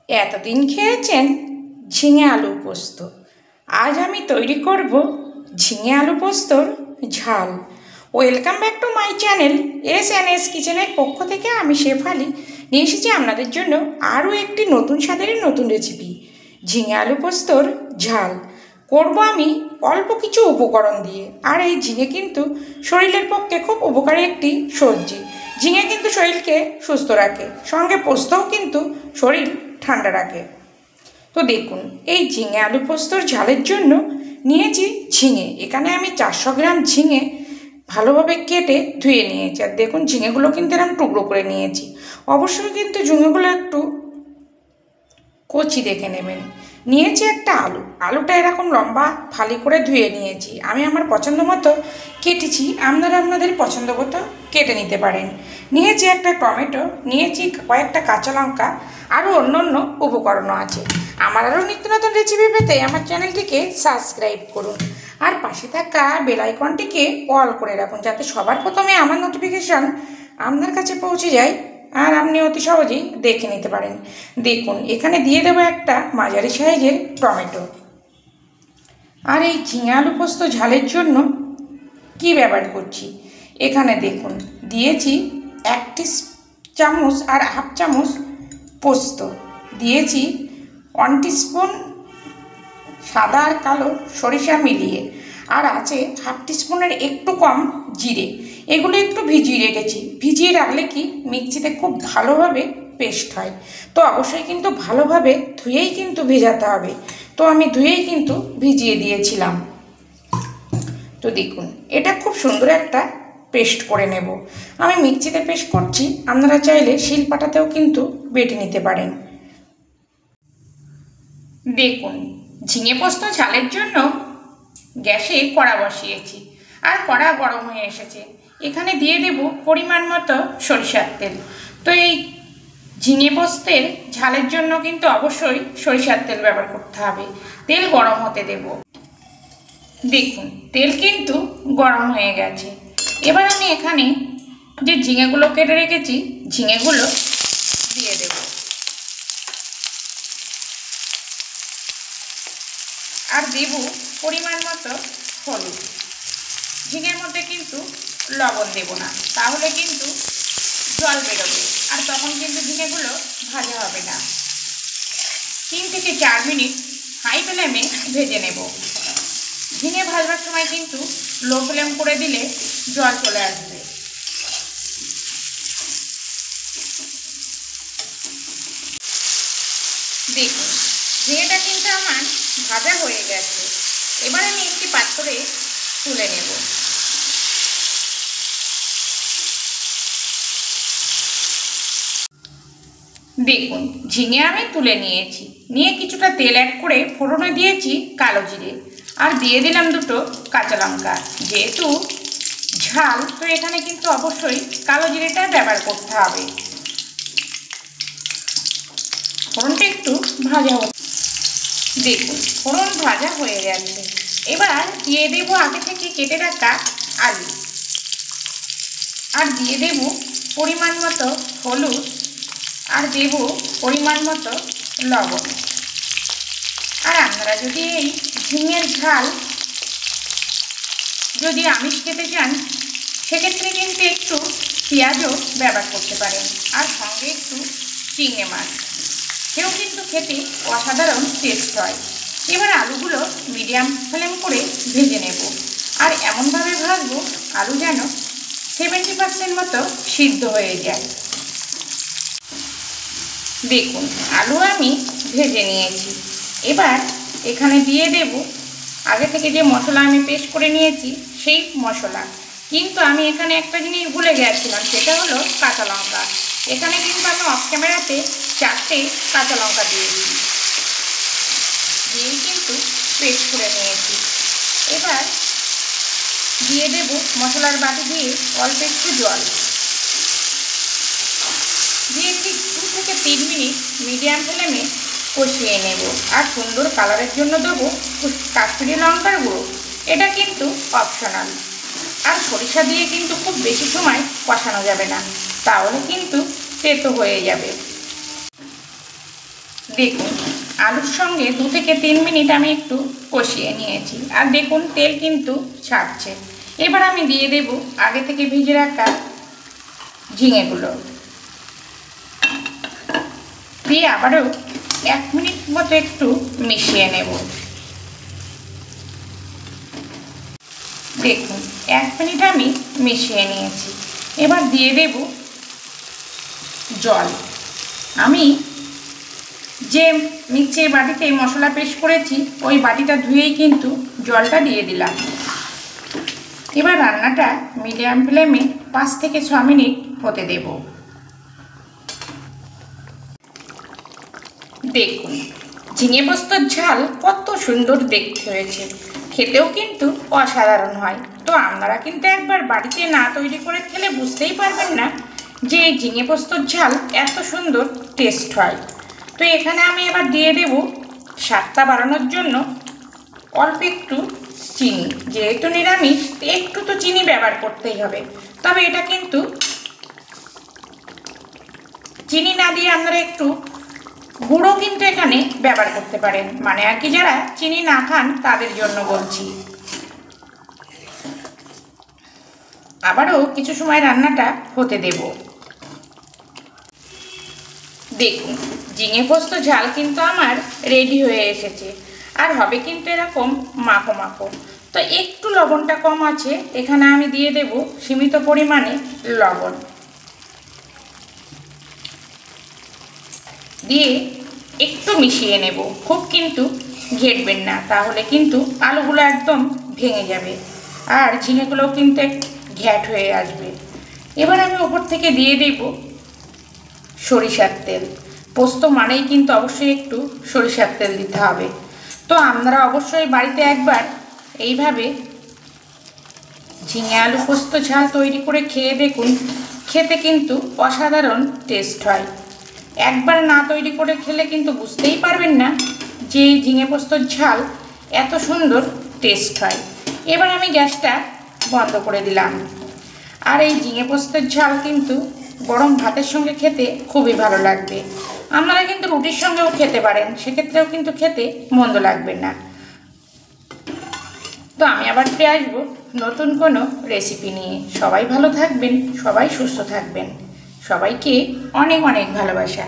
এতদিন খেয়েছেন ঝিঙে আলু পোস্ত। আজ আমি তৈরি করব ঝিঙে আলু পোস্তর ঝাল। Welcome back to my channel S কিচেনের পক্ষ থেকে আমি শেফালি নিয়ে এসেছি আপনাদের জন্য আরও একটি নতুন স্বাদের নতুন রেসিপি, ঝিঙে আলু পোস্তর ঝাল। করব আমি অল্প কিছু উপকরণ দিয়ে। আর এই ঝিঙে কিন্তু শরীরের পক্ষে খুব উপকারী একটি সবজি। ঝিঙে কিন্তু শরীরকে সুস্থ রাখে, সঙ্গে পোস্তও কিন্তু শরীর ঠান্ডা রাখে। তো দেখুন, এই ঝিঙে আলু পোস্তর ঝালের জন্য নিয়েছি ঝিঙে। এখানে আমি 400 গ্রাম ঝিঙে ভালোভাবে কেটে ধুয়ে নিয়েছি। আর দেখুন, ঝিঙেগুলো কিন্তু এরকম টুকরো করে নিয়েছি। অবশ্যই কিন্তু ঝিঙেগুলো একটু কচি দেখে নেবেন। নিয়েছি একটা আলুটা এরকম লম্বা ফালি করে ধুয়ে নিয়েছি। আমি আমার পছন্দ মতো কেটেছি, আপনারা আপনাদের পছন্দ মতো কেটে নিতে পারেন। নিয়েছি একটা টমেটো, নিয়েছি কয়েকটা কাঁচা লঙ্কা, আরও অন্য অন্য উপকরণও আছে। আমার আরও নিত্য নতুন রেসিপি পেতে আমার চ্যানেলটিকে সাবস্ক্রাইব করুন, আর পাশে থাকা বেল আইকনটিকে অল করে রাখুন, যাতে সবার প্রথমে আমার নোটিফিকেশান আপনার কাছে পৌঁছে যায় আর আপনি অতি সহজেই দেখে নিতে পারেন। দেখুন, এখানে দিয়ে দেবো একটা মাঝারি সাইজের টমেটো। আর এই ঝিঙে আলু পোস্ত ঝালের জন্য কি ব্যবহার করছি, এখানে দেখুন দিয়েছি 1 চামচ আর 1/2 চামচ পোস্ত, দিয়েছি 1 টিস্পুন সাদা আর কালো সরিষা মিলিয়ে, আর আছে 1/2 টিস্পুনের একটু কম জিরে। এগুলো একটু ভিজিয়ে রেখেছি। ভিজিয়ে রাখলে কি মিক্সিতে খুব ভালোভাবে পেস্ট হয়। তো অবশ্যই কিন্তু ভালোভাবে ধুয়েই কিন্তু ভেজাতে হবে। তো আমি ধুয়েই কিন্তু ভিজিয়ে দিয়েছিলাম। তো দেখুন, এটা খুব সুন্দর একটা পেস্ট করে নেব। আমি মিক্সিতে পেস্ট করছি, আপনারা চাইলে শিলপাটাতেও কিন্তু বেটে নিতে পারেন। দেখুন, ঝিঙে পোস্ত ঝালের জন্য গ্যাসে কড়া বসিয়েছি, আর কড়া গরম হয়ে এসেছে। এখানে দিয়ে দেব পরিমাণ মতো সরিষার তেল। তো এই ঝিঙে পোস্তের ঝালের জন্য কিন্তু অবশ্যই সরিষার তেল ব্যবহার করতে হবে। তেল গরম হতে দেব। দেখুন, তেল কিন্তু গরম হয়ে গেছে। এবার আমি এখানে যে ঝিঙেগুলো কেটে রেখেছি, ঝিঙেগুলো দিয়ে দেব। আর দেব পরিমাণ মতো হলুদ। ঝিঙের মধ্যে কিন্তু লবণ দেব না, তাহলে কিন্তু জল বেরোবে, আর তখন কিন্তু ঝিঙেগুলো ভাজা হবে না। 3 থেকে 4 মিনিট হাই ফ্লেমে ভেজে নেব। ঝিঙে ভাজবার সময় কিন্তু লো ফ্লেম করে দিলে জল চলে আসবে। দেখুন, ঝিঙেটা কিন্তু আমার ভাজা হয়ে গেছে। এবার আমি একটি পাত্রে তুলে নেব। দেখুন, ঝিঙে আমি তুলে নিয়েছি। নিয়ে কিছুটা তেল অ্যাড করে ফোড়নে দিয়েছি কালো জিরে, আর দিয়ে দিলাম 2টো কাঁচা লঙ্কা। যেহেতু ঝাল, তো এখানে কিন্তু অবশ্যই কালো জিরেটা ব্যবহার করতে হবে। ফোড়নটা একটু ভাজা হচ্ছে। দেখুন, ফোড়ন ভাজা হয়ে গেছে। এবার দিয়ে দেব আগে থেকে কেটে রাখা আলু, আর দিয়ে দেব পরিমাণ মতো হলুদ, আর দেব পরিমাণ মতো লবণ। আর আপনারা যদি এই ঝিঙের ঝাল যদি আমিষ খেতে চান, সেক্ষেত্রে কিন্তু একটু পেঁয়াজও ব্যবহার করতে পারেন, আর সঙ্গে একটু চিংড়ি মাছ, সেও কিন্তু খেতে অসাধারণ টেস্ট হয়। এবার আলুগুলো মিডিয়াম ফ্লেম করে ভেজে নেব, আর এমনভাবে ভাজবো আলু যেন 70% মতো সিদ্ধ হয়ে যায়। দেখুন, আলু আমি ভেজে নিয়েছি। এবার এখানে দিয়ে দেব আগে থেকে যে মশলা আমি পেস্ট করে নিয়েছি, সেই মশলা। কিন্তু আমি এখানে একটা জিনিস ভুলে গেছিলাম, সেটা হলো কাঁচা লঙ্কা। এখানে কিন্তু আমি অফ ক্যামেরাতে 4টে কাঁচা লঙ্কা দিয়েছি, দিয়েই কিন্তু পেস্ট করে নিয়েছি। এবার দিয়ে দেব মশলার বাটি দিয়ে অল্প একটু জল দিয়ে ঠিক 2 থেকে 3 মিনিট মিডিয়াম ফ্লেমে কষিয়ে নেব। আর সুন্দর কালারের জন্য দেবো কাশ্মীরি লঙ্কার গুঁড়ো। এটা কিন্তু অপশনাল। আর সরিষা দিয়ে কিন্তু খুব বেশি সময় কষানো যাবে না, তাহলে কিন্তু তেতো হয়ে যাবে। দেখুন আলুর সঙ্গে 2 থেকে 3 মিনিট আমি একটু কষিয়ে নিয়েছি, আর দেখুন তেল কিন্তু ছাড়ছে। এবার আমি দিয়ে দেব আগে থেকে ভেজে রাখা ঝিঙেগুলো, দিয়ে আবারও 1 মিনিট মতো একটু মিশিয়ে নেব। দেখুন 1 মিনিট আমি মিশিয়ে নিয়েছি। এবার দিয়ে দেব জল। আমি যে মিক্সির বাটিতে মশলা পেস্ট করেছি ওই বাটিটা ধুয়েই কিন্তু জলটা দিয়ে দিলাম। এবার রান্নাটা মিডিয়াম ফ্লেমে 5 থেকে 6 মিনিট হতে দেব। দেখুন ঝিঙে পোস্তর ঝাল কত সুন্দর দেখতে হয়েছে, খেতেও কিন্তু অসাধারণ হয়। তো আপনারা কিন্তু একবার বাড়িতে না তৈরি করে খেলে বুঝতেই পারবেন না যে এই ঝিঙে পোস্তর ঝাল এত সুন্দর টেস্ট হয়। তো এখানে আমি এবার দিয়ে দেব স্বাদটা বাড়ানোর জন্য অল্প একটু চিনি। যেহেতু নিরামিষ একটু তো চিনি ব্যবহার করতেই হবে, তবে এটা কিন্তু চিনি না দিয়ে আপনারা একটু গুঁড়ো কিন্তু এখানে ব্যবহার করতে পারেন, মানে আর কি যারা চিনি না খান তাদের জন্য বলছি। আবারও কিছু সময় রান্নাটা হতে দেব। দেখুন ঝিঙে পোস্ত ঝাল কিন্তু আমার রেডি হয়ে এসেছে, আর হবে কিন্তু এরকম মাখো মাখো। তো একটু লবণটা কম আছে, এখানে আমি দিয়ে দেব সীমিত পরিমাণে লবণ, দিয়ে একটু মিশিয়ে নেব। খুব কিন্তু ঘেটবেন না, তাহলে কিন্তু আলুগুলো একদম ভেঙে যাবে আর ঝিঙেগুলোও কিন্তু ঘ্যাট হয়ে আসবে। এবার আমি ওপর থেকে দিয়ে দেব সরিষার তেল। পোস্ত মানেই কিন্তু অবশ্যই একটু সরিষার তেল দিতে হবে। তো আপনারা অবশ্যই বাড়িতে একবার এইভাবে ঝিঙে আলু পোস্ত ঝাল তৈরি করে খেয়ে দেখুন, খেতে কিন্তু অসাধারণ টেস্ট হয়। একবার না তৈরি করে খেলে কিন্তু বুঝতেই পারবেন না যে এই ঝিঙে পোস্তর ঝাল এত সুন্দর টেস্ট হয়। এবার আমি গ্যাসটা বন্ধ করে দিলাম। আর এই ঝিঙে পোস্তের ঝাল কিন্তু গরম ভাতের সঙ্গে খেতে খুবই ভালো লাগবে। আপনারা কিন্তু রুটির সঙ্গেও খেতে পারেন, সেক্ষেত্রেও কিন্তু খেতে মন্দ লাগবে না। তো আমি আবার ফিরে আসবো নতুন কোনো রেসিপি নিয়ে। সবাই ভালো থাকবেন, সবাই সুস্থ থাকবেন, সবাইকে অনেক অনেক ভালোবাসা।